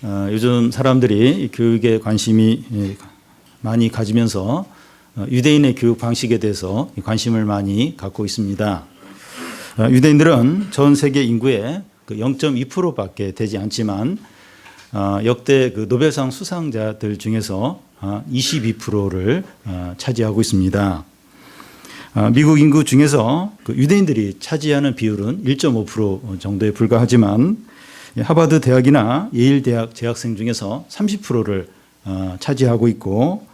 요즘 사람들이 교육에 관심이 많이 가지면서 유대인의 교육 방식에 대해서 관심을 많이 갖고 있습니다. 유대인들은 전 세계 인구의 0.2%밖에 되지 않지만 역대 그 노벨상 수상자들 중에서 22%를 차지하고 있습니다. 미국 인구 중에서 그 유대인들이 차지하는 비율은 1.5% 정도에 불과하지만 하버드 대학이나 예일 대학 재학생 중에서 30%를 차지하고 있고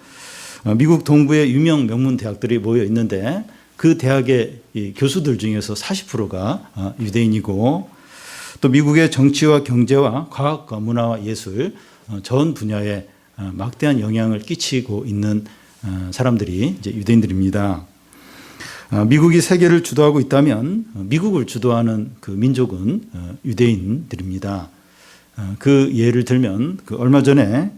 미국 동부의 유명 명문 대학들이 모여 있는데 그 대학의 교수들 중에서 40%가 유대인이고 또 미국의 정치와 경제와 과학과 문화와 예술 전 분야에 막대한 영향을 끼치고 있는 사람들이 이제 유대인들입니다. 미국이 세계를 주도하고 있다면 미국을 주도하는 그 민족은 유대인들입니다. 그 예를 들면 그 얼마 전에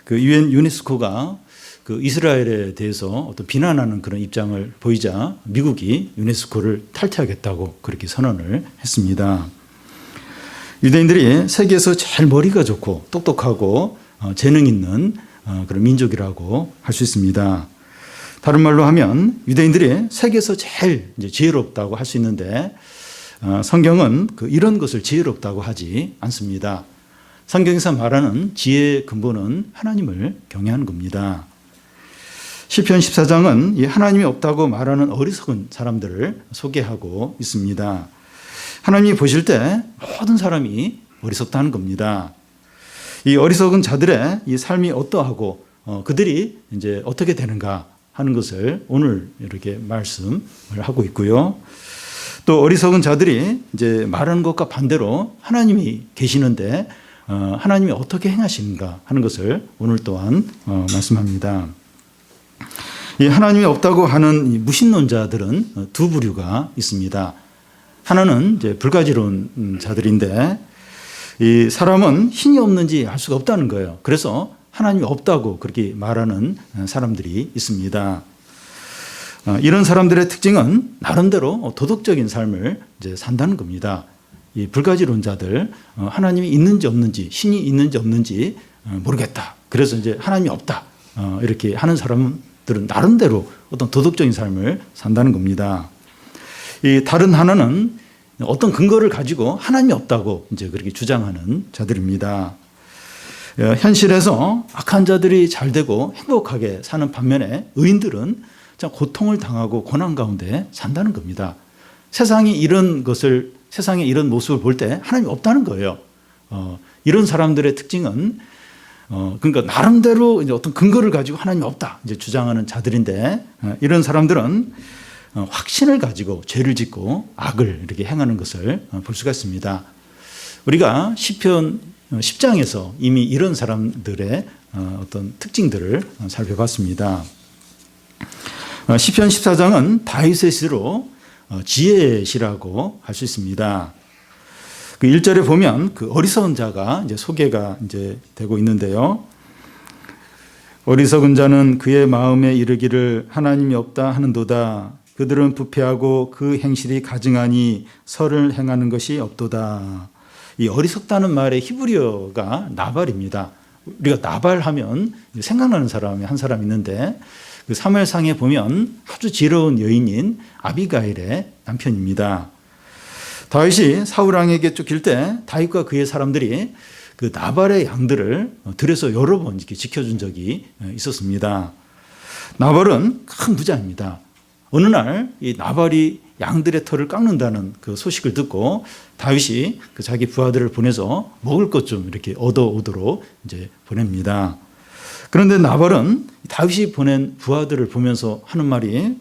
그 유엔 유네스코가 그 이스라엘에 대해서 어떤 비난하는 그런 입장을 보이자 미국이 유네스코를 탈퇴하겠다고 그렇게 선언을 했습니다. 유대인들이 세계에서 제일 머리가 좋고 똑똑하고 재능 있는 그런 민족이라고 할 수 있습니다. 다른 말로 하면 유대인들이 세계에서 제일 이제 지혜롭다고 할 수 있는데 성경은 이런 것을 지혜롭다고 하지 않습니다. 성경에서 말하는 지혜의 근본은 하나님을 경외하는 겁니다. 시편 14장은 이 하나님이 없다고 말하는 어리석은 사람들을 소개하고 있습니다. 하나님이 보실 때 모든 사람이 어리석다는 겁니다. 이 어리석은 자들의 이 삶이 어떠하고 그들이 이제 어떻게 되는가 하는 것을 오늘 이렇게 말씀을 하고 있고요. 또 어리석은 자들이 이제 말하는 것과 반대로 하나님이 계시는데 하나님이 어떻게 행하시는가 하는 것을 오늘 또한 말씀합니다. 이 하나님이 없다고 하는 이 무신론자들은 두 부류가 있습니다. 하나는 이제 불가지론 자들인데 이 사람은 신이 없는지 알 수가 없다는 거예요. 그래서 하나님이 없다고 그렇게 말하는 사람들이 있습니다. 이런 사람들의 특징은 나름대로 도덕적인 삶을 이제 산다는 겁니다. 이 불가지론자들 하나님이 있는지 없는지 신이 있는지 없는지 모르겠다. 그래서 이제 하나님이 없다. 이렇게 하는 사람들은 나름대로 어떤 도덕적인 삶을 산다는 겁니다. 이 다른 하나는 어떤 근거를 가지고 하나님이 없다고 이제 그렇게 주장하는 자들입니다. 현실에서 악한 자들이 잘 되고 행복하게 사는 반면에 의인들은 고통을 당하고 고난 가운데 산다는 겁니다. 세상에 이런 모습을 볼 때 하나님이 없다는 거예요. 이런 사람들의 특징은 그러니까 나름대로 이제 어떤 근거를 가지고 하나님이 없다 이제 주장하는 자들인데 이런 사람들은 확신을 가지고 죄를 짓고 악을 이렇게 행하는 것을 볼 수가 있습니다. 우리가 시편 10장에서 이미 이런 사람들의 어떤 특징들을 살펴봤습니다. 시편 14장은 다윗의 시로 지혜의 시라고 할 수 있습니다. 그 1절에 보면 그 어리석은 자가 이제 소개가 이제 되고 있는데요. 어리석은 자는 그의 마음에 이르기를 하나님이 없다 하는도다. 그들은 부패하고 그 행실이 가증하니 설을 행하는 것이 없도다. 이 어리석다는 말의 히브리어가 나발입니다. 우리가 나발하면 생각나는 사람이 한 사람 있는데 그 사무엘상에 보면 아주 지혜로운 여인인 아비가일의 남편입니다. 다윗이 사울 왕에게 쫓길 때 다윗과 그의 사람들이 그 나발의 양들을 들에서 여러 번 이렇게 지켜준 적이 있었습니다. 나발은 큰 부자입니다. 어느 날 이 나발이 양들의 털을 깎는다는 그 소식을 듣고 다윗이 그 자기 부하들을 보내서 먹을 것 좀 이렇게 얻어오도록 이제 보냅니다. 그런데 나발은 다윗이 보낸 부하들을 보면서 하는 말이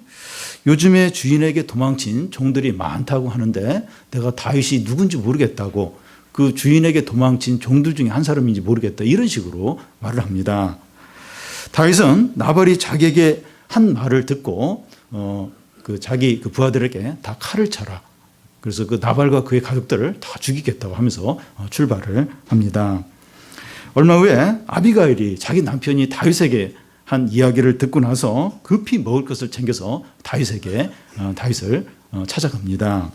요즘에 주인에게 도망친 종들이 많다고 하는데 내가 다윗이 누군지 모르겠다고 그 주인에게 도망친 종들 중에 한 사람인지 모르겠다 이런 식으로 말을 합니다. 다윗은 나발이 자기에게 한 말을 듣고 자기 그 부하들에게 다 칼을 차라. 그래서 그 나발과 그의 가족들을 다 죽이겠다고 하면서 출발을 합니다. 얼마 후에 아비가일이 자기 남편이 다윗에게 한 이야기를 듣고 나서 급히 먹을 것을 챙겨서 다윗을 찾아갑니다.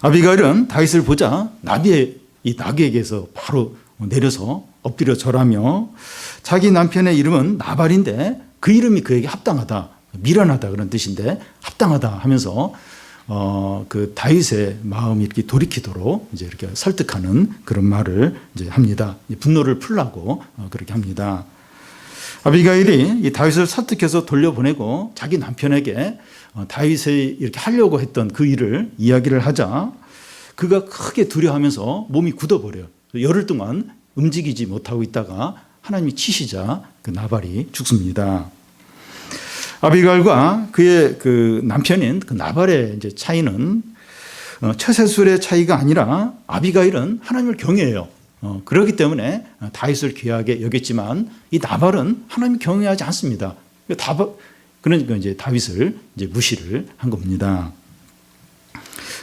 아비가일은 다윗을 보자 이 나귀에게서 바로 내려서 엎드려 절하며 자기 남편의 이름은 나발인데 그 이름이 그에게 합당하다, 미련하다 그런 뜻인데 합당하다 하면서 그 다윗의 마음이 이렇게 돌이키도록 이제 이렇게 설득하는 그런 말을 이제 합니다. 분노를 풀라고 그렇게 합니다. 아비가일이 이 다윗을 설득해서 돌려보내고 자기 남편에게 다윗이 이렇게 하려고 했던 그 일을 이야기를 하자 그가 크게 두려워하면서 몸이 굳어버려요. 열흘 동안 움직이지 못하고 있다가 하나님이 치시자 그 나발이 죽습니다. 아비가일과 그의 그 남편인 그 나발의 이제 차이는 처세술의 차이가 아니라 아비가일은 하나님을 경외해요. 그렇기 때문에 다윗을 귀하게 여겼지만 이 나발은 하나님을 경외하지 않습니다. 그러니까 이제 다윗을 이제 무시를 한 겁니다.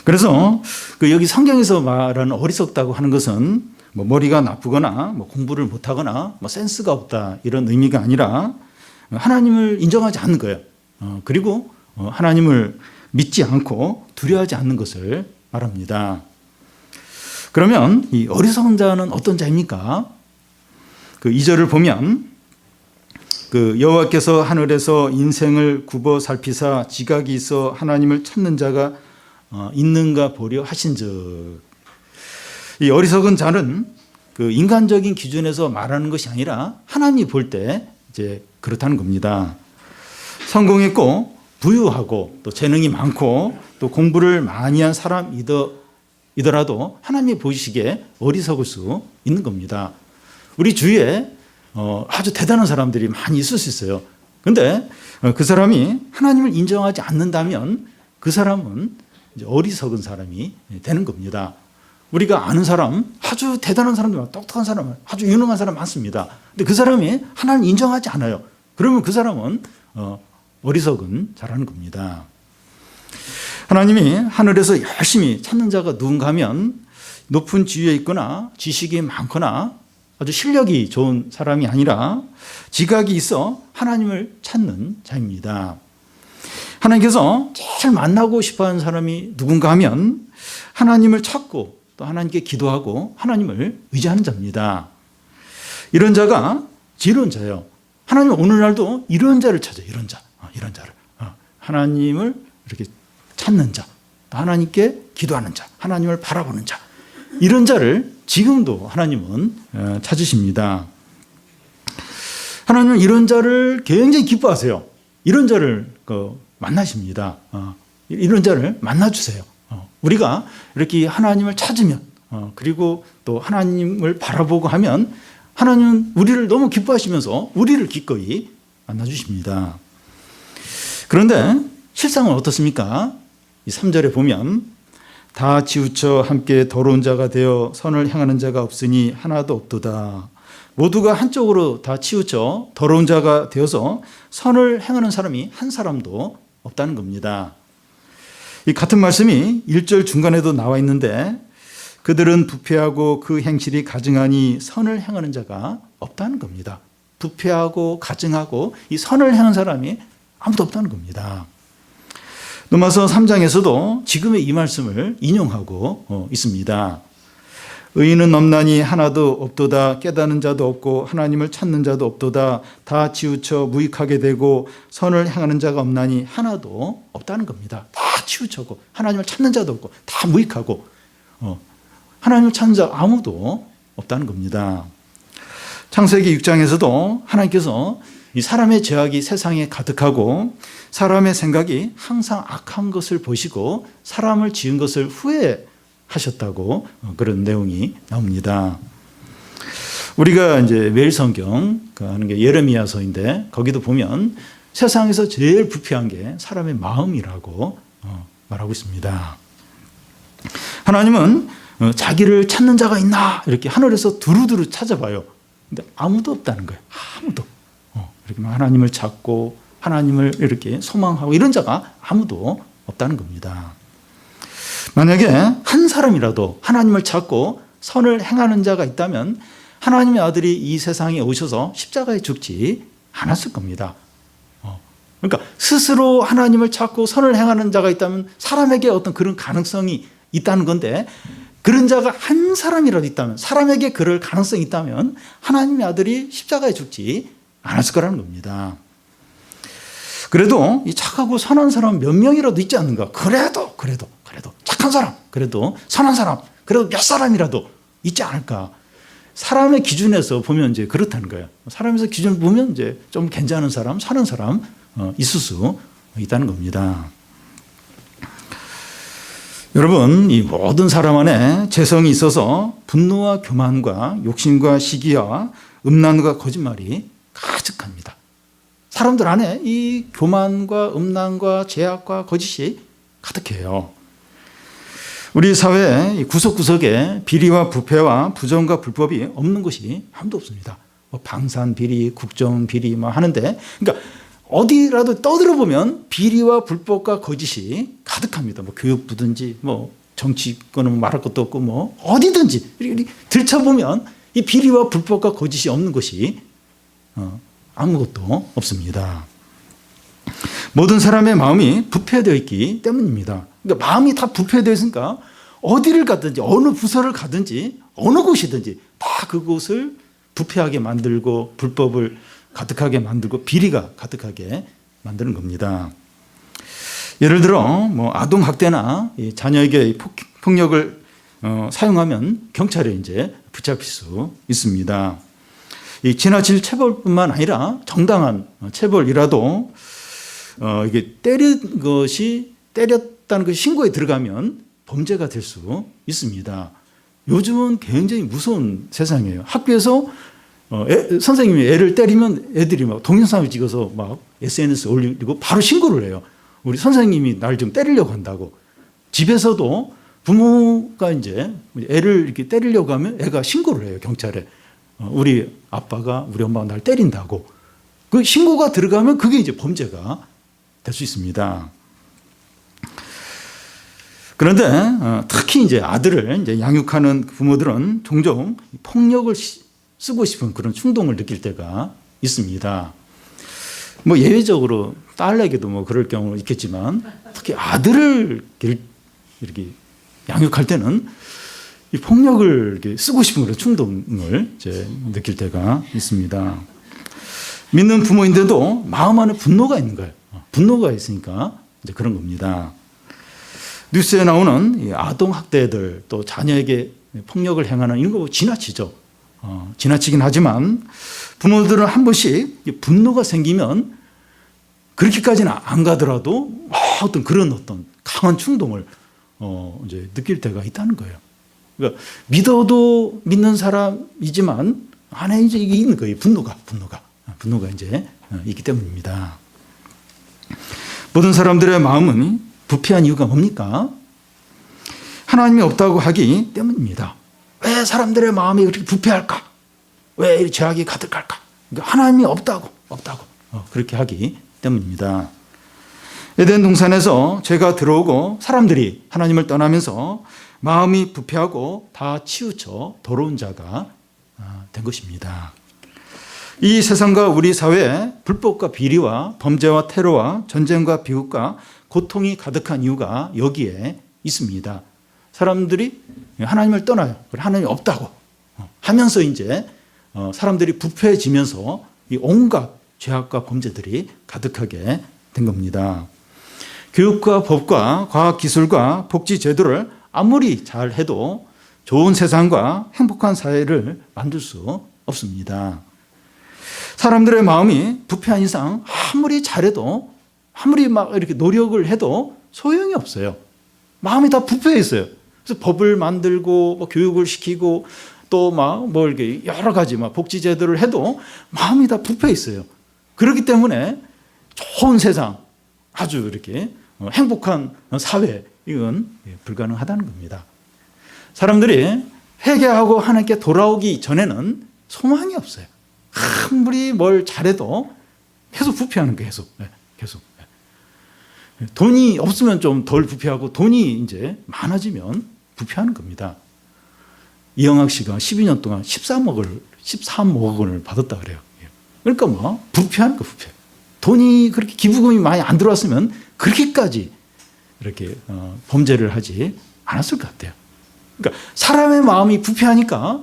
그래서 그 여기 성경에서 말하는 어리석다고 하는 것은 뭐 머리가 나쁘거나 뭐 공부를 못하거나 뭐 센스가 없다 이런 의미가 아니라 하나님을 인정하지 않는 거예요. 그리고 하나님을 믿지 않고 두려워하지 않는 것을 말합니다. 그러면 이 어리석은 자는 어떤 자입니까? 그 2절을 보면 그 여호와께서 하늘에서 인생을 굽어 살피사 지각이 있어 하나님을 찾는 자가 있는가 보려 하신즉. 이 어리석은 자는 그 인간적인 기준에서 말하는 것이 아니라 하나님이 볼 때 이제 그렇다는 겁니다. 성공했고 부유하고 또 재능이 많고 또 공부를 많이 한 사람이더라도 하나님이 보시기에 어리석을 수 있는 겁니다. 우리 주위에 아주 대단한 사람들이 많이 있을 수 있어요. 그런데 그 사람이 하나님을 인정하지 않는다면 그 사람은 이제 어리석은 사람이 되는 겁니다. 우리가 아는 사람, 아주 대단한 사람들, 똑똑한 사람, 아주 유능한 사람 많습니다. 근데 그 사람이 하나님을 인정하지 않아요. 그러면 그 사람은 어리석은 자라는 겁니다. 하나님이 하늘에서 열심히 찾는 자가 누군가 하면 높은 지위에 있거나 지식이 많거나 아주 실력이 좋은 사람이 아니라 지각이 있어 하나님을 찾는 자입니다. 하나님께서 제일 만나고 싶어하는 사람이 누군가 하면 하나님을 찾고 또 하나님께 기도하고 하나님을 의지하는 자입니다. 이런 자가 지혜로운 자예요. 하나님은 오늘날도 이런 자를 찾아요. 이런 자를. 하나님을 이렇게 찾는 자, 또 하나님께 기도하는 자, 하나님을 바라보는 자. 이런 자를 지금도 하나님은 찾으십니다. 하나님은 이런 자를 굉장히 기뻐하세요. 이런 자를 만나십니다. 이런 자를 만나주세요. 우리가 이렇게 하나님을 찾으면 그리고 또 하나님을 바라보고 하면 하나님은 우리를 너무 기뻐하시면서 우리를 기꺼이 만나주십니다. 그런데 실상은 어떻습니까? 이 3절에 보면 다 치우쳐 함께 더러운 자가 되어 선을 행하는 자가 없으니 하나도 없도다. 모두가 한쪽으로 다 치우쳐 더러운 자가 되어서 선을 행하는 사람이 한 사람도 없다는 겁니다. 이 같은 말씀이 1절 중간에도 나와 있는데 그들은 부패하고 그 행실이 가증하니 선을 행하는 자가 없다는 겁니다. 부패하고 가증하고 이 선을 행하는 사람이 아무도 없다는 겁니다. 로마서 3장에서도 지금의 이 말씀을 인용하고 있습니다. 의인은 없나니 하나도 없도다. 깨닫는 자도 없고 하나님을 찾는 자도 없도다. 다 치우쳐 무익하게 되고 선을 행하는 자가 없나니 하나도 없다는 겁니다. 다 치우쳐고 하나님을 찾는 자도 없고 다 무익하고 하나님을 찾는 자 아무도 없다는 겁니다. 창세기 6장에서도 하나님께서 이 사람의 죄악이 세상에 가득하고 사람의 생각이 항상 악한 것을 보시고 사람을 지은 것을 후회하셨다고 그런 내용이 나옵니다. 우리가 이제 매일 성경 하는 게 예레미야서인데 거기도 보면 세상에서 제일 부패한 게 사람의 마음이라고 말하고 있습니다. 하나님은 자기를 찾는 자가 있나 이렇게 하늘에서 두루두루 찾아봐요. 근데 아무도 없다는 거예요. 아무도. 이렇게 하나님을 찾고 하나님을 이렇게 소망하고 이런 자가 아무도 없다는 겁니다. 만약에 한 사람이라도 하나님을 찾고 선을 행하는 자가 있다면 하나님의 아들이 이 세상에 오셔서 십자가에 죽지 않았을 겁니다. 그러니까 스스로 하나님을 찾고 선을 행하는 자가 있다면 사람에게 어떤 그런 가능성이 있다는 건데 그런 자가 한 사람이라도 있다면, 사람에게 그럴 가능성이 있다면 하나님의 아들이 십자가에 죽지 않았을 거라는 겁니다. 그래도 이 착하고 선한 사람 몇 명이라도 있지 않는가? 그래도 착한 사람, 그래도 선한 사람, 그래도 몇 사람이라도 있지 않을까? 사람의 기준에서 보면 이제 그렇다는 거예요. 사람에서 기준을 보면 이제 좀 괜찮은 사람, 선한 사람 있을 수 있다는 겁니다. 여러분, 이 모든 사람 안에 죄성이 있어서 분노와 교만과 욕심과 시기와 음란과 거짓말이 가득합니다. 사람들 안에 이 교만과 음란과 죄악과 거짓이 가득해요. 우리 사회의 구석구석에 비리와 부패와 부정과 불법이 없는 것이 아무도 없습니다. 방산 비리, 국정 비리 하는데, 그러니까 어디라도 떠들어보면 비리와 불법과 거짓이 가득합니다. 교육부든지 정치권은 말할 것도 없고 어디든지 이렇게 들춰보면 이 비리와 불법과 거짓이 없는 것이 아무것도 없습니다. 모든 사람의 마음이 부패되어 있기 때문입니다. 그러니까 마음이 다 부패되어 있으니까 어디를 가든지 어느 부서를 가든지 어느 곳이든지 다 그곳을 부패하게 만들고 불법을 가득하게 만들고 비리가 가득하게 만드는 겁니다. 예를 들어 아동학대나 자녀에게 폭력을 사용하면 경찰에 이제 붙잡힐 수 있습니다. 이 지나칠 체벌뿐만 아니라 정당한 체벌이라도 이게 때렸다는 것이 신고에 들어가면 범죄가 될 수 있습니다. 요즘은 굉장히 무서운 세상이에요. 학교에서 선생님이 애를 때리면 애들이 동영상을 찍어서 SNS에 올리고 바로 신고를 해요. 우리 선생님이 날 좀 때리려고 한다고. 집에서도 부모가 이제 애를 이렇게 때리려고 하면 애가 신고를 해요, 경찰에. 우리 아빠가 우리 엄마가 날 때린다고. 그 신고가 들어가면 그게 이제 범죄가 될 수 있습니다. 그런데 특히 이제 아들을 이제 양육하는 부모들은 종종 폭력을 쓰고 싶은 그런 충동을 느낄 때가 있습니다. 예외적으로 딸에게도 그럴 경우는 있겠지만 특히 아들을 이렇게 양육할 때는 이 폭력을 이렇게 쓰고 싶은 그런 충동을 이제 느낄 때가 있습니다. 믿는 부모인데도 마음 안에 분노가 있는 거예요. 분노가 있으니까 이제 그런 겁니다. 뉴스에 나오는 이 아동학대들 또 자녀에게 폭력을 행하는 이런 거 지나치죠. 지나치긴 하지만 부모들은 한 번씩 분노가 생기면 그렇게까지는 안 가더라도 어떤 강한 충동을 이제 느낄 때가 있다는 거예요. 그러니까 믿어도 믿는 사람이지만 안에 이제 이게 있는 거예요. 분노가 이제 있기 때문입니다. 모든 사람들의 마음은 부패한 이유가 뭡니까? 하나님이 없다고 하기 때문입니다. 왜 사람들의 마음이 그렇게 부패할까? 왜 죄악이 가득할까? 그러니까 하나님이 없다고 그렇게 하기 때문입니다. 에덴 동산에서 죄가 들어오고 사람들이 하나님을 떠나면서 마음이 부패하고 다 치우쳐 더러운 자가 된 것입니다. 이 세상과 우리 사회에 불법과 비리와 범죄와 테러와 전쟁과 비극과 고통이 가득한 이유가 여기에 있습니다. 사람들이 하나님을 떠나요. 하나님이 없다고 하면서 이제 사람들이 부패해지면서 이 온갖 죄악과 범죄들이 가득하게 된 겁니다. 교육과 법과 과학기술과 복지제도를 아무리 잘해도 좋은 세상과 행복한 사회를 만들 수 없습니다. 사람들의 마음이 부패한 이상 아무리 잘해도 아무리 이렇게 노력을 해도 소용이 없어요. 마음이 다 부패해 있어요. 그래서 법을 만들고 교육을 시키고 또 이렇게 여러 가지 복지제도를 해도 마음이 다 부패해 있어요. 그렇기 때문에 좋은 세상, 아주 이렇게 행복한 사회, 이건 불가능하다는 겁니다. 사람들이 회개하고 하나님께 돌아오기 전에는 소망이 없어요. 아무리 뭘 잘해도 계속 부패하는 거예요. 계속. 돈이 없으면 좀 덜 부패하고 돈이 이제 많아지면 부패하는 겁니다. 이영학 씨가 12년 동안 13억 원을 받았다 그래요. 그러니까 부패하는 거 부패. 돈이 그렇게 기부금이 많이 안 들어왔으면 그렇게까지 이렇게 범죄를 하지 않았을 것 같아요. 그러니까 사람의 마음이 부패하니까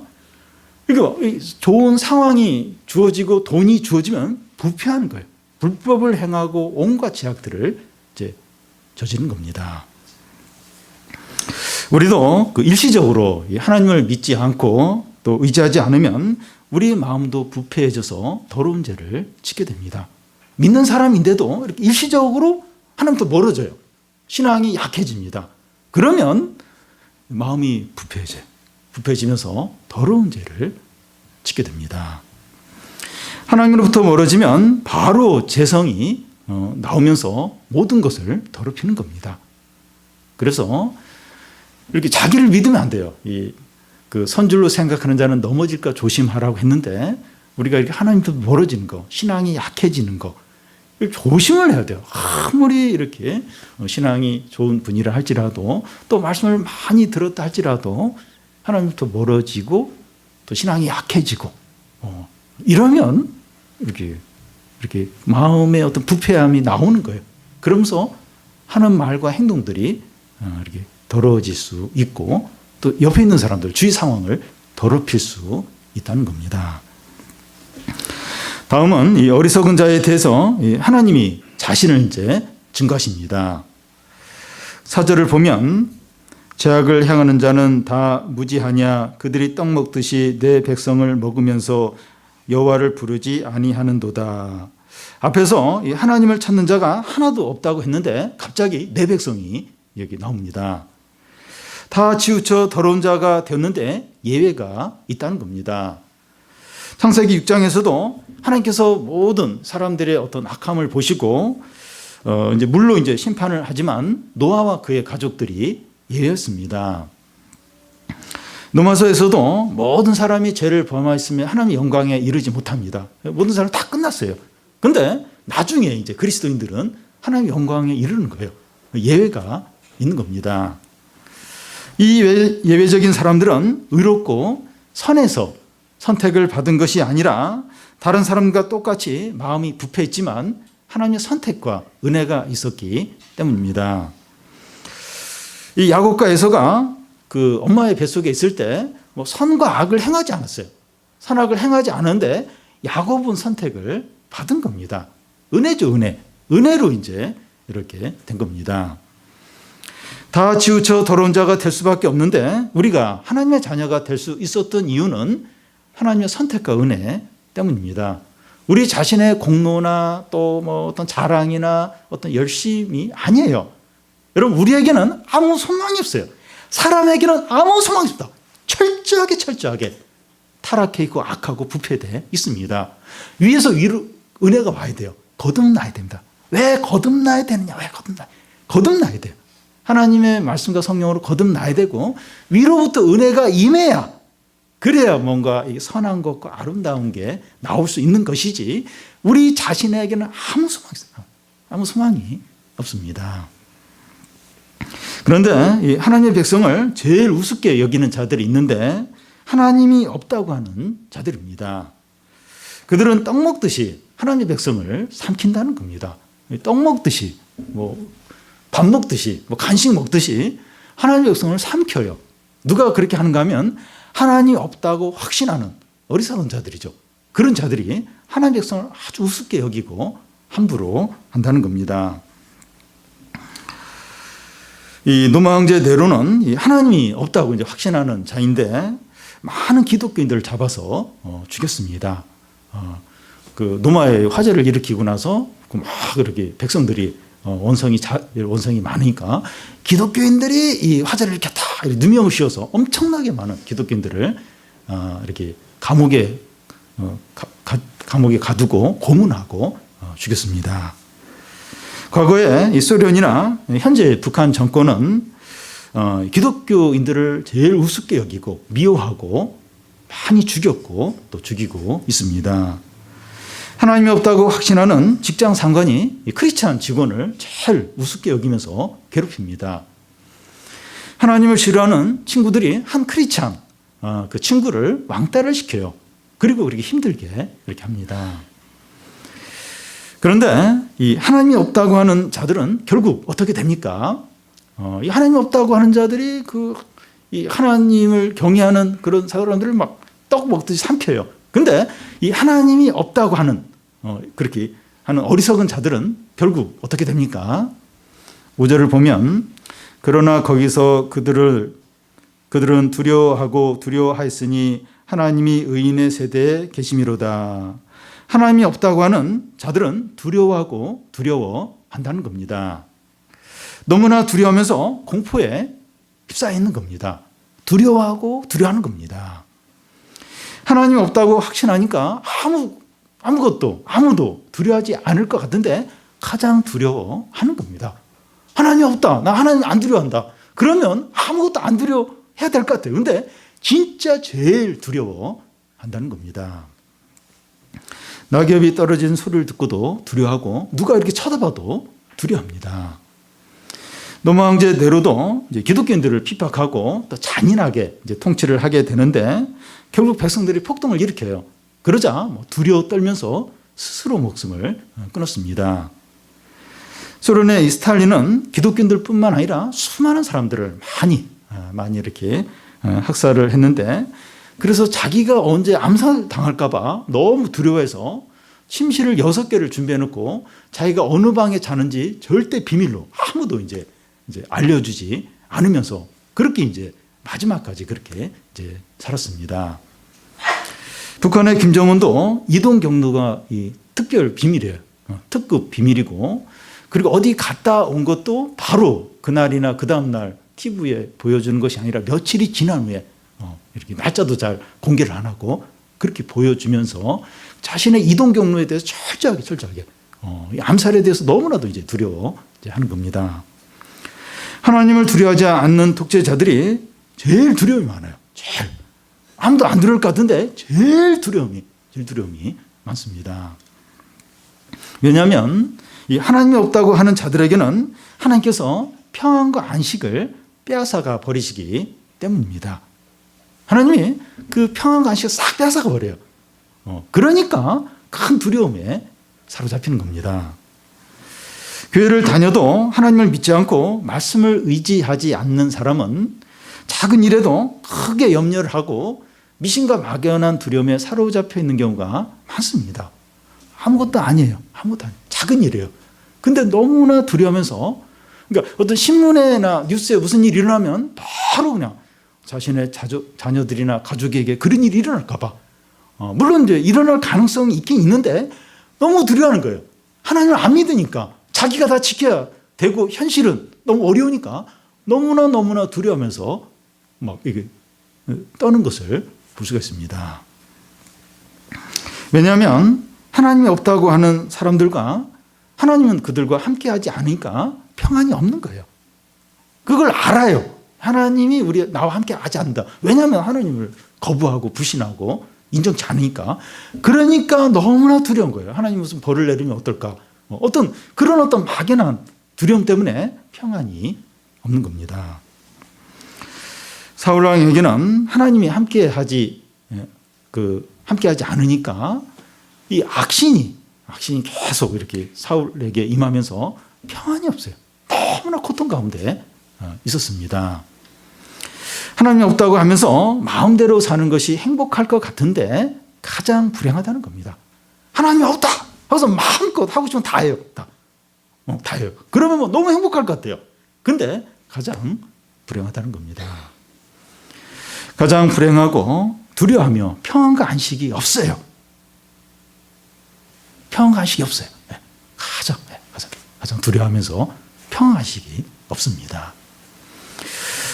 그러니까 좋은 상황이 주어지고 돈이 주어지면 부패하는 거예요. 불법을 행하고 온갖 죄악들을 이제 저지른 겁니다. 우리도 그 일시적으로 하나님을 믿지 않고 또 의지하지 않으면 우리의 마음도 부패해져서 더러운 죄를 짓게 됩니다. 믿는 사람인데도 이렇게 일시적으로 하나님부터 멀어져요. 신앙이 약해집니다. 그러면 마음이 부패해져요. 부패해지면서 더러운 죄를 짓게 됩니다. 하나님으로부터 멀어지면 바로 죄성이 나오면서 모든 것을 더럽히는 겁니다. 그래서 이렇게 자기를 믿으면 안 돼요. 그 선줄로 생각하는 자는 넘어질까 조심하라고 했는데 우리가 이렇게 하나님부터 멀어지는 거, 신앙이 약해지는 거 조심을 해야 돼요. 아무리 이렇게 신앙이 좋은 분이라 할지라도 또 말씀을 많이 들었다 할지라도 하나님부터 멀어지고 또 신앙이 약해지고 이러면 이렇게 마음의 어떤 부패함이 나오는 거예요. 그러면서 하는 말과 행동들이 이렇게 더러워질 수 있고 또 옆에 있는 사람들 주위 상황을 더럽힐 수 있다는 겁니다. 다음은 이 어리석은 자에 대해서 하나님이 자신을 이제 증거하십니다. 4절을 보면 죄악을 행하는 자는 다 무지하냐 그들이 떡 먹듯이 내 백성을 먹으면서 여호와를 부르지 아니하는도다. 앞에서 하나님을 찾는 자가 하나도 없다고 했는데 갑자기 내 백성이 여기 나옵니다. 다 치우쳐 더러운 자가 되었는데 예외가 있다는 겁니다. 창세기 6장에서도 하나님께서 모든 사람들의 어떤 악함을 보시고 이제 물로 이제 심판을 하지만 노아와 그의 가족들이 예외였습니다. 노마서에서도 모든 사람이 죄를 범하였으면 하나님의 영광에 이르지 못합니다. 모든 사람 다 끝났어요. 그런데 나중에 이제 그리스도인들은 하나님의 영광에 이르는 거예요. 예외가 있는 겁니다. 이 예외적인 사람들은 의롭고 선에서 선택을 받은 것이 아니라 다른 사람과 똑같이 마음이 부패했지만 하나님의 선택과 은혜가 있었기 때문입니다. 이 야곱과 에서가 그 엄마의 뱃속에 있을 때 뭐 선과 악을 행하지 않았어요. 선악을 행하지 않은데 야곱은 선택을 받은 겁니다. 은혜죠, 은혜. 은혜로 이제 이렇게 된 겁니다. 다 치우쳐 더러운 자가 될 수밖에 없는데 우리가 하나님의 자녀가 될 수 있었던 이유는 하나님의 선택과 은혜 때문입니다. 우리 자신의 공로나 또 뭐 어떤 자랑이나 어떤 열심이 아니에요. 여러분 우리에게는 아무 소망이 없어요. 사람에게는 아무 소망이 없다. 철저하게 타락해 있고 악하고 부패돼 있습니다. 위에서 위로 은혜가 와야 돼요. 거듭나야 됩니다. 왜 거듭나야 되느냐? 왜 거듭나야 돼요. 하나님의 말씀과 성령으로 거듭나야 되고 위로부터 은혜가 임해야 그래야 뭔가 선한 것과 아름다운 게 나올 수 있는 것이지 우리 자신에게는 아무 소망이 없습니다. 그런데 하나님의 백성을 제일 우습게 여기는 자들이 있는데 하나님이 없다고 하는 자들입니다. 그들은 떡 먹듯이 하나님의 백성을 삼킨다는 겁니다. 떡 먹듯이 밥 먹듯이 간식 먹듯이 하나님의 백성을 삼켜요. 누가 그렇게 하는가 하면 하나님이 없다고 확신하는 어리석은 자들이죠. 그런 자들이 하나님의 백성을 아주 우습게 여기고 함부로 한다는 겁니다. 이 노마 형제대로는 하나님이 없다고 이제 확신하는 자인데 많은 기독교인들을 잡아서 죽였습니다. 그 노마의 화재를 일으키고 나서 막 그렇게 백성들이 원성이 많으니까 기독교인들이 이 화재를 일으켰다 누명을 씌워서 엄청나게 많은 기독교인들을 이렇게 감옥에 가두고 고문하고 죽였습니다. 과거에 이 소련이나 현재 북한 정권은 기독교인들을 제일 우습게 여기고 미워하고 많이 죽였고 또 죽이고 있습니다. 하나님이 없다고 확신하는 직장 상관이 크리스찬 직원을 제일 우습게 여기면서 괴롭힙니다. 하나님을 싫어하는 친구들이 한 크리스찬 그 친구를 왕따를 시켜요. 그리고 그렇게 힘들게 이렇게 합니다. 그런데 이 하나님이 없다고 하는 자들은 결국 어떻게 됩니까? 이 하나님이 없다고 하는 자들이 그 이 하나님을 경외하는 그런 사람들을 막 떡 먹듯이 삼켜요. 근데 이 하나님이 없다고 하는 그렇게 하는 어리석은 자들은 결국 어떻게 됩니까? 5절을 보면 그러나 거기서 그들은 두려워하였으니 하나님이 의인의 세대에 계심이로다. 하나님이 없다고 하는 자들은 두려워하고 두려워한다는 겁니다. 너무나 두려워하면서 공포에 휩싸여 있는 겁니다. 두려워하고 두려워하는 겁니다. 하나님이 없다고 확신하니까 아무도 두려워하지 않을 것 같은데 가장 두려워하는 겁니다. 하나님 없다. 나 하나님 안 두려워한다. 그러면 아무것도 안 두려워해야 될 것 같아요. 근데 진짜 제일 두려워한다는 겁니다. 낙엽이 떨어진 소리를 듣고도 두려워하고 누가 이렇게 쳐다봐도 두려워합니다. 노마 황제 네로도 이제 기독교인들을 핍박하고 또 잔인하게 이제 통치를 하게 되는데 결국 백성들이 폭동을 일으켜요. 그러자 두려워 떨면서 스스로 목숨을 끊었습니다. 소련의 이 스탈린은 기독교인들뿐만 아니라 수많은 사람들을 많이 이렇게 학살을 했는데 그래서 자기가 언제 암살당할까 봐 너무 두려워해서 침실을 6개를 준비해 놓고 자기가 어느 방에 자는지 절대 비밀로 아무도 이제 알려주지 않으면서 그렇게 이제 마지막까지 그렇게 이제 살았습니다. 북한의 김정은도 이동 경로가 이 특별 비밀이에요. 특급 비밀이고 그리고 어디 갔다 온 것도 바로 그날이나 그 다음날 TV에 보여주는 것이 아니라 며칠이 지난 후에 이렇게 날짜도 잘 공개를 안 하고 그렇게 보여주면서 자신의 이동 경로에 대해서 철저하게 암살에 대해서 너무나도 이제 두려워하는 겁니다. 하나님을 두려워하지 않는 독재자들이 제일 두려움이 많아요. 아무도 안 두려울 것 같은데 제일 두려움이 많습니다. 왜냐하면 이 하나님이 없다고 하는 자들에게는 하나님께서 평안과 안식을 빼앗아가 버리시기 때문입니다. 하나님이 그 평안과 안식을 싹 빼앗아가 버려요. 그러니까 큰 두려움에 사로잡히는 겁니다. 교회를 다녀도 하나님을 믿지 않고 말씀을 의지하지 않는 사람은 작은 일에도 크게 염려를 하고 미신과 막연한 두려움에 사로잡혀 있는 경우가 많습니다. 아무것도 아니에요. 작은 일이에요. 근데 너무나 두려워하면서 그러니까 어떤 신문에나 뉴스에 무슨 일이 일어나면 바로 그냥 자신의 자녀들이나 가족에게 그런 일이 일어날까 봐 물론 이제 일어날 가능성이 있긴 있는데 너무 두려워하는 거예요. 하나님을 안 믿으니까 자기가 다 지켜야 되고 현실은 너무 어려우니까 너무나 두려워하면서 막 이게 떠는 것을 볼 수가 있습니다. 왜냐하면 하나님이 없다고 하는 사람들과 하나님은 그들과 함께하지 않으니까 평안이 없는 거예요. 그걸 알아요. 하나님이 나와 함께하지 않는다. 왜냐하면 하나님을 거부하고 부신하고 인정치 않으니까. 그러니까 너무나 두려운 거예요. 하나님 무슨 벌을 내리면 어떨까? 그런 막연한 두려움 때문에 평안이 없는 겁니다. 사울 왕에게는 하나님이 함께하지 않으니까 이 악신이 계속 이렇게 사울에게 임하면서 평안이 없어요. 너무나 고통 가운데 있었습니다. 하나님이 없다고 하면서 마음대로 사는 것이 행복할 것 같은데 가장 불행하다는 겁니다. 하나님이 없다 하고서 마음껏 하고 싶으면 다 해요. 다 해요. 그러면 너무 행복할 것 같아요. 근데 가장 불행하다는 겁니다. 가장 불행하고 두려워하며 평안과 안식이 없어요. 평안과 안식이 없어요. 가장 두려워하면서 평안과 안식이 없습니다.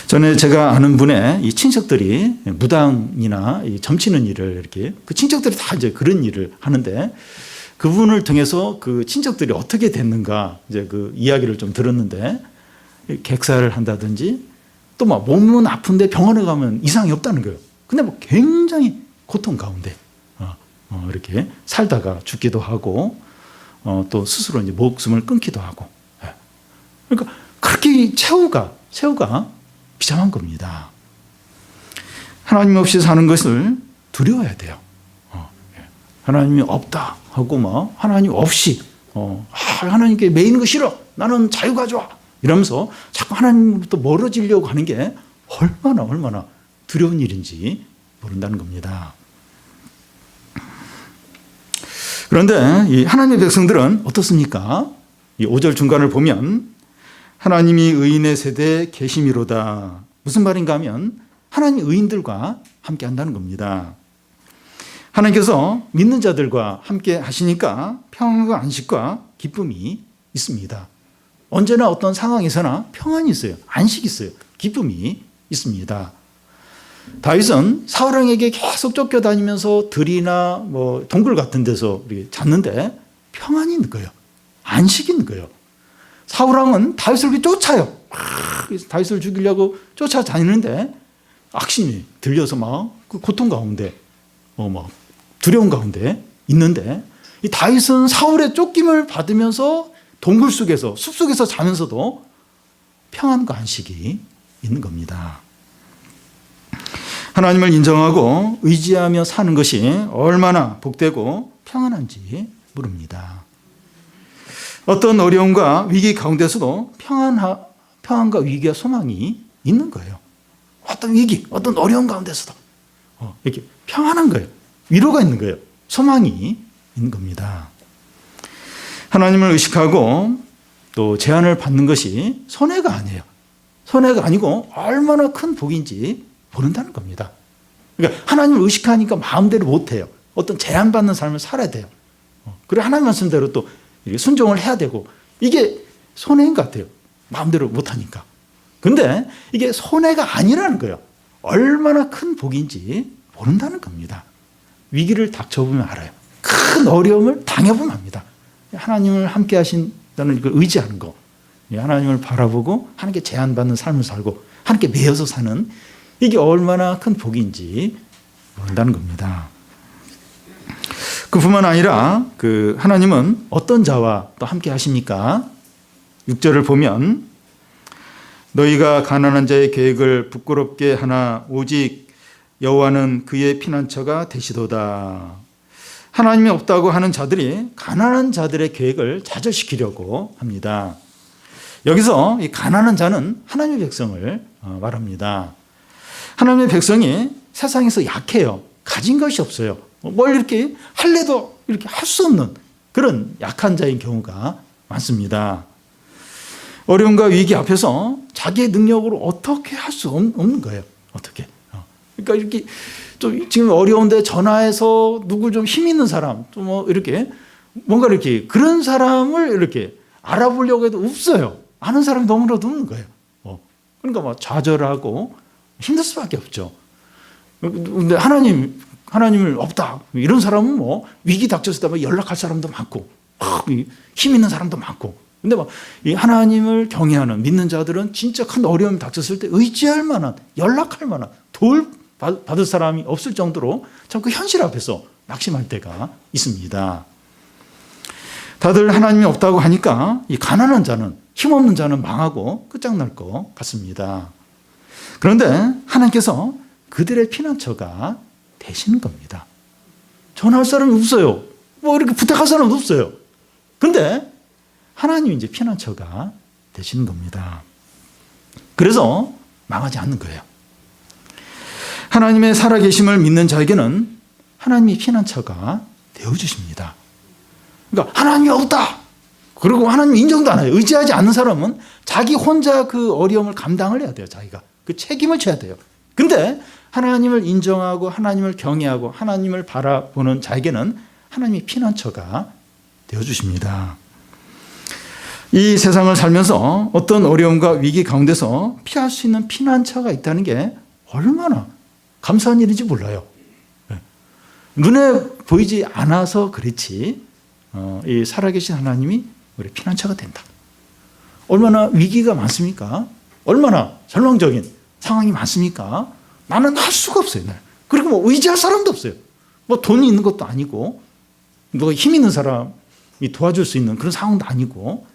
전에 제가 아는 분의 이 친척들이 무당이나 점치는 일을 이렇게 그 친척들이 다 이제 그런 일을 하는데 그분을 통해서 그 친척들이 어떻게 됐는가 이제 그 이야기를 좀 들었는데 객사를 한다든지 또 막 몸은 아픈데 병원에 가면 이상이 없다는 거예요. 근데 뭐 굉장히 고통 가운데 이렇게 살다가 죽기도 하고 또 스스로 이제 목숨을 끊기도 하고 그러니까 그렇게 최후가 비참한 겁니다. 하나님 없이 사는 것을 두려워해야 돼요. 하나님이 없다 하고 하나님 없이 하나님께 매이는 거 싫어. 나는 자유가 좋아. 이러면서 자꾸 하나님부터 멀어지려고 하는 게 얼마나 두려운 일인지 모른다는 겁니다. 그런데 이 하나님의 백성들은 어떻습니까? 이 5절 중간을 보면 하나님이 의인의 세대에 계심이로다. 무슨 말인가 하면 하나님 의인들과 함께 한다는 겁니다. 하나님께서 믿는 자들과 함께 하시니까 평안과 안식과 기쁨이 있습니다. 언제나 어떤 상황에서나 평안이 있어요. 안식이 있어요. 기쁨이 있습니다. 다윗은 사울 왕에게 계속 쫓겨다니면서 들이나 동굴 같은 데서 잤는데 평안이 있는 거예요. 안식이 있는 거예요. 사울 왕은 다윗을 이렇게 쫓아요. 다윗을 죽이려고 쫓아다니는데 악신이 들려서 막 그 고통 가운데 막 두려움 가운데 있는데 이 다윗은 사울의 쫓김을 받으면서 동굴 속에서 숲속에서 자면서도 평안과 안식이 있는 겁니다. 하나님을 인정하고 의지하며 사는 것이 얼마나 복되고 평안한지 모릅니다. 어떤 어려움과 위기 가운데서도 평안과 위기와 소망이 있는 거예요. 어떤 위기, 어떤 어려움 가운데서도 이렇게 평안한 거예요. 위로가 있는 거예요. 소망이 있는 겁니다. 하나님을 의식하고 또 제안을 받는 것이 손해가 아니에요. 손해가 아니고 얼마나 큰 복인지 모른다는 겁니다. 그러니까 하나님을 의식하니까 마음대로 못해요. 어떤 제안받는 삶을 살아야 돼요. 그리고 하나님 말씀대로 또 순종을 해야 되고 이게 손해인 것 같아요. 마음대로 못하니까. 근데 이게 손해가 아니라는 거예요. 얼마나 큰 복인지 모른다는 겁니다. 위기를 닥쳐보면 알아요. 큰 어려움을 당해보면 압니다. 하나님을 함께 하신다는 그 의지하는 거, 하나님을 바라보고 하나님께 제한받는 삶을 살고 하나님께 매여서 사는 이게 얼마나 큰 복인지 모른다는 겁니다. 그뿐만 아니라 하나님은 어떤 자와 또 함께 하십니까? 6절을 보면 너희가 가난한 자의 계획을 부끄럽게 하나 오직 여호와는 그의 피난처가 되시도다. 하나님이 없다고 하는 자들이 가난한 자들의 계획을 좌절시키려고 합니다. 여기서 이 가난한 자는 하나님의 백성을 말합니다. 하나님의 백성이 세상에서 약해요. 가진 것이 없어요. 뭘 이렇게 할래도 이렇게 할 수 없는 그런 약한 자인 경우가 많습니다. 어려움과 위기 앞에서 자기의 능력으로 어떻게 할 수 없는 거예요. 어떻게. 그러니까 이렇게 좀 지금 어려운데 전화해서 누구 좀 힘 있는 사람, 또 이렇게 뭔가 이렇게 그런 사람을 이렇게 알아보려고 해도 없어요. 아는 사람이 너무나도 없는 거예요. 그러니까 막 좌절하고 힘들 수밖에 없죠. 근데 하나님을 없다. 이런 사람은 위기 닥쳤을 때 연락할 사람도 많고, 힘 있는 사람도 많고. 근데 이 하나님을 경외하는 믿는 자들은 진짜 큰 어려움이 닥쳤을 때 의지할 만한, 연락할 만한, 도울 받을 사람이 없을 정도로 참 그 현실 앞에서 낙심할 때가 있습니다. 다들 하나님이 없다고 하니까 이 가난한 자는, 힘없는 자는 망하고 끝장날 것 같습니다. 그런데 하나님께서 그들의 피난처가 되시는 겁니다. 전화할 사람이 없어요. 이렇게 부탁할 사람은 없어요. 그런데 하나님이 이제 피난처가 되시는 겁니다. 그래서 망하지 않는 거예요. 하나님의 살아계심을 믿는 자에게는 하나님이 피난처가 되어주십니다. 그러니까 하나님이 없다. 그리고 하나님 인정도 안 해요. 의지하지 않는 사람은 자기 혼자 그 어려움을 감당을 해야 돼요. 자기가. 그 책임을 져야 돼요. 근데 하나님을 인정하고 하나님을 경외하고 하나님을 바라보는 자에게는 하나님이 피난처가 되어주십니다. 이 세상을 살면서 어떤 어려움과 위기 가운데서 피할 수 있는 피난처가 있다는 게 얼마나 감사한 일인지 몰라요. 눈에 보이지 않아서 그렇지 이 살아계신 하나님이 우리 피난처가 된다. 얼마나 위기가 많습니까? 얼마나 절망적인 상황이 많습니까? 나는 할 수가 없어요. 그리고 의지할 사람도 없어요. 돈이 있는 것도 아니고 힘 있는 사람이 도와줄 수 있는 그런 상황도 아니고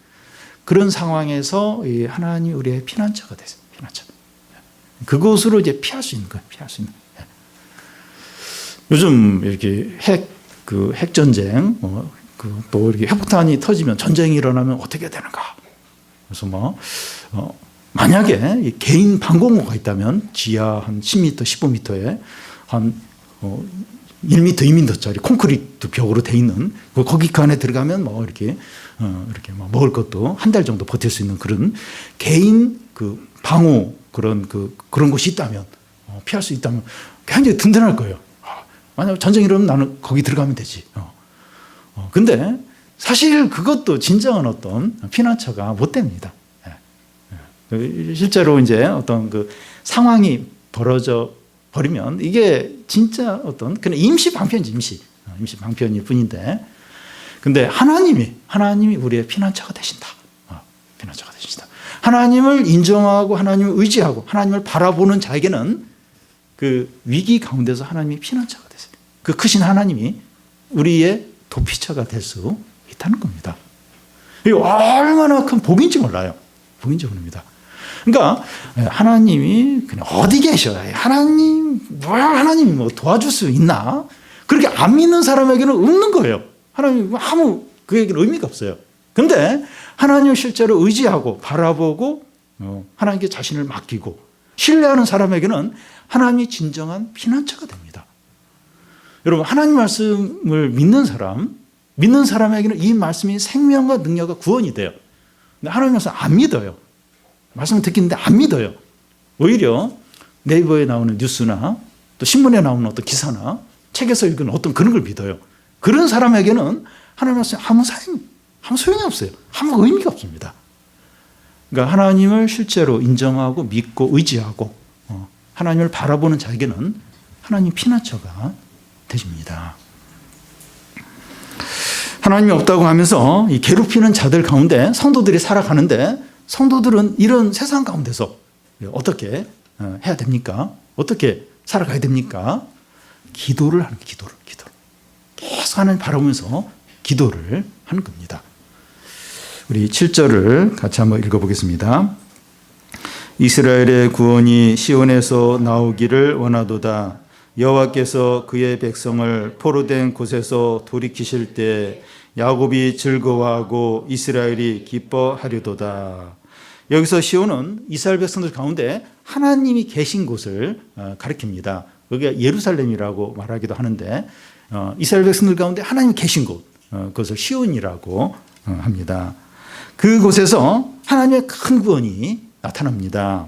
그런 상황에서 하나님이 우리의 피난처가 됐어요. 피난처. 그곳으로 이제 피할 수 있는 거예요. 피할 수 있는. 요즘 이렇게 핵전쟁, 또 이렇게 핵폭탄이 터지면 전쟁이 일어나면 어떻게 되는가? 그래서 만약에 이 개인 방공호가 있다면 지하 한 10m, 15m에 한 1m, 2m짜리 콘크리트 벽으로 돼 있는 거기 그 안에 들어가면 뭐 이렇게 뭐 먹을 것도 한 달 정도 버틸 수 있는 그런 개인 그 방호 그런 곳이 있다면 피할 수 있다면 굉장히 든든할 거예요. 만약 전쟁이 일어나면 나는 거기 들어가면 되지. 근데 사실 그것도 진정한 어떤 피난처가 못 됩니다. 실제로 이제 어떤 그 상황이 벌어져 버리면 이게 진짜 어떤 그냥 임시 방편이지, 임시 방편일 뿐인데, 근데 하나님이 우리의 피난처가 되신다. 피난처가 되신다. 하나님을 인정하고 하나님을 의지하고 하나님을 바라보는 자에게는 그 위기 가운데서 하나님이 피난처가 되세요. 그 크신 하나님이 우리의 도피처가 될 수 있다는 겁니다. 이게 얼마나 큰 복인지 몰라요. 복인지 모릅니다. 그러니까 하나님이 그냥 어디 계셔요? 하나님이 뭐 도와줄 수 있나? 그렇게 안 믿는 사람에게는 없는 거예요. 하나님 아무 그에게는 의미가 없어요. 근데 하나님을 실제로 의지하고 바라보고 하나님께 자신을 맡기고 신뢰하는 사람에게는 하나님이 진정한 피난처가 됩니다. 여러분, 하나님 말씀을 믿는 사람에게는 이 말씀이 생명과 능력과 구원이 돼요. 근데 하나님 말씀 안 믿어요. 말씀을 듣기는데 안 믿어요. 오히려 네이버에 나오는 뉴스나 또 신문에 나오는 어떤 기사나 책에서 읽은 어떤 그런 걸 믿어요. 그런 사람에게는 하나님 말씀 아무 소용이 없어요. 아무 의미가 없습니다. 그러니까 하나님을 실제로 인정하고 믿고 의지하고 하나님을 바라보는 자에게는 하나님 피난처가 되십니다. 하나님이 없다고 하면서 이 괴롭히는 자들 가운데 성도들이 살아가는데, 성도들은 이런 세상 가운데서 어떻게 해야 됩니까? 어떻게 살아가야 됩니까? 기도를 하는 거예요. 기도를. 계속 하나님 바라보면서 기도를 하는 겁니다. 우리 7절을 같이 한번 읽어보겠습니다. 이스라엘의 구원이 시온에서 나오기를 원하도다. 여호와께서 그의 백성을 포로된 곳에서 돌이키실 때 야곱이 즐거워하고 이스라엘이 기뻐하려도다. 여기서 시온은 이스라엘 백성들 가운데 하나님이 계신 곳을 가리킵니다. 여기가 예루살렘이라고 말하기도 하는데 이스라엘 백성들 가운데 하나님이 계신 곳, 그것을 시온이라고 합니다. 그곳에서 하나님의 큰 구원이 나타납니다.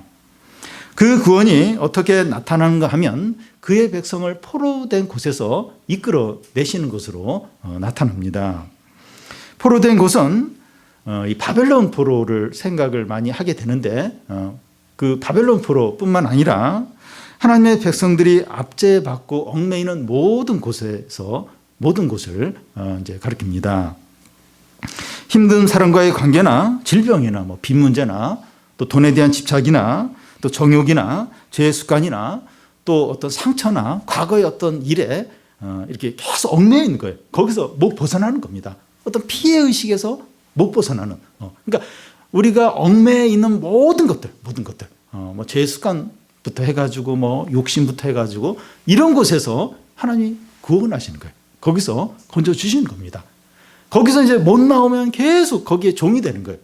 그 구원이 어떻게 나타나는가 하면 그의 백성을 포로된 곳에서 이끌어내시는 것으로 나타납니다. 포로된 곳은 이 바벨론 포로를 생각을 많이 하게 되는데, 그 바벨론 포로뿐만 아니라 하나님의 백성들이 압제받고 얽매이는 모든 곳을 이제 가리킵니다. 힘든 사람과의 관계나 질병이나 뭐 빚 문제나 또 돈에 대한 집착이나 또 정욕이나 죄의 습관이나 또 어떤 상처나 과거의 어떤 일에 이렇게 계속 얽매여 있는 거예요. 거기서 못 벗어나는 겁니다. 어떤 피해 의식에서 못 벗어나는. 그러니까 우리가 얽매여 있는 모든 것들, 뭐 죄의 습관부터 해가지고 뭐 욕심부터 해가지고 이런 곳에서 하나님이 구원하시는 거예요. 거기서 건져 주시는 겁니다. 거기서 이제 못 나오면 계속 거기에 종이 되는 거예요.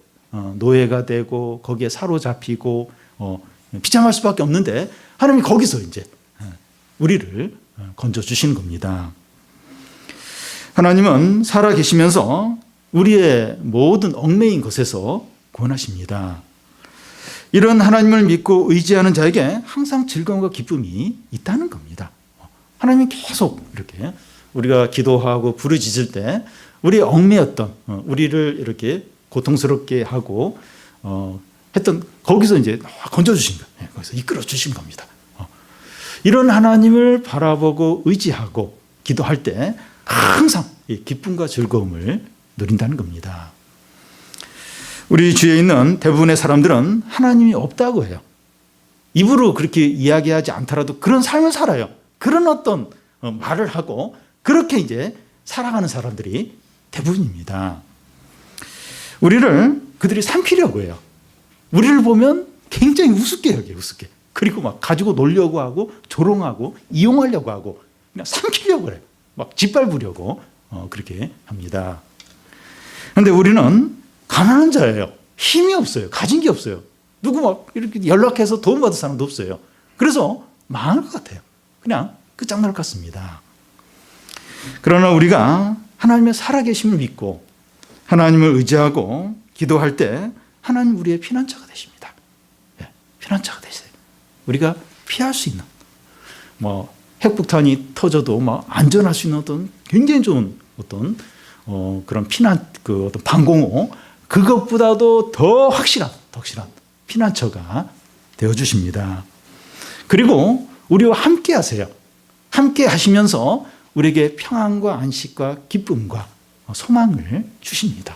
노예가 되고 거기에 사로잡히고 비참할 수밖에 없는데 하나님이 거기서 이제 우리를 건져 주시는 겁니다. 하나님은 살아 계시면서 우리의 모든 얽매인 것에서 구원하십니다. 이런 하나님을 믿고 의지하는 자에게 항상 즐거움과 기쁨이 있다는 겁니다. 하나님이 계속 이렇게 우리가 기도하고 부르짖을 때 우리의 얽매였던 우리를 이렇게 고통스럽게 하고 했던 거기서 이제 건져 주신 거예요. 거기서 이끌어 주신 겁니다. 이런 하나님을 바라보고 의지하고 기도할 때 항상 기쁨과 즐거움을 누린다는 겁니다. 우리 주위에 있는 대부분의 사람들은 하나님이 없다고 해요. 입으로 그렇게 이야기하지 않더라도 그런 삶을 살아요. 그런 어떤 말을 하고 그렇게 이제 살아가는 사람들이 대부분입니다. 우리를 그들이 삼키려고 해요. 우리를 보면 굉장히 우습게 여겨요. 우습게. 그리고 막 가지고 놀려고 하고 조롱하고 이용하려고 하고 그냥 삼키려고 해요. 막 짓밟으려고 그렇게 합니다. 그런데 우리는 가난한 자예요. 힘이 없어요. 가진 게 없어요. 누구 막 이렇게 연락해서 도움받을 사람도 없어요. 그래서 망할 것 같아요. 그냥 끝장날 것 같습니다. 그러나 우리가 하나님의 살아계심을 믿고 하나님을 의지하고 기도할 때 하나님 우리의 피난처가 되십니다. 피난처가 되세요. 우리가 피할 수 있는 핵폭탄이 터져도 안전할 수 있는 어떤 굉장히 좋은 어떤 그런 어떤 방공호, 그것보다도 더 확실한 피난처가 되어 주십니다. 그리고 우리와 함께 하세요. 함께 하시면서 우리에게 평안과 안식과 기쁨과 소망을 주십니다.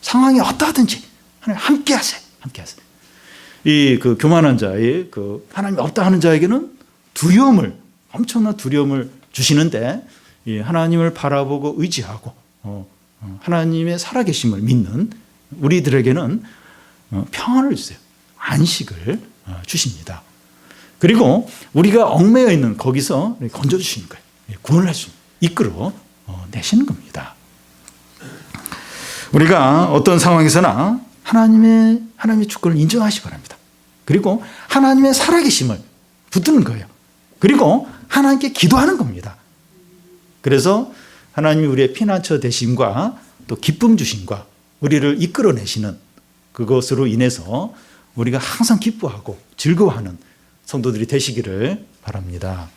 상황이 어떠하든지 하나님 함께 하세요. 함께 하세요. 이 교만한 자의 하나님이 없다 하는 자에게는 엄청난 두려움을 주시는데, 하나님을 바라보고 의지하고 하나님의 살아계심을 믿는 우리들에게는 평안을 주세요. 안식을 주십니다. 그리고 우리가 얽매여 있는 거기서 건져주시는 거예요. 구원을 할 수 이끌어 내시는 겁니다. 우리가 어떤 상황에서나 하나님의 주권을 인정하시기 바랍니다. 그리고 하나님의 살아계심을 붙드는 거예요. 그리고 하나님께 기도하는 겁니다. 그래서 하나님이 우리의 피난처 되심과 또 기쁨 주심과 우리를 이끌어내시는 그것으로 인해서 우리가 항상 기뻐하고 즐거워하는 성도들이 되시기를 바랍니다.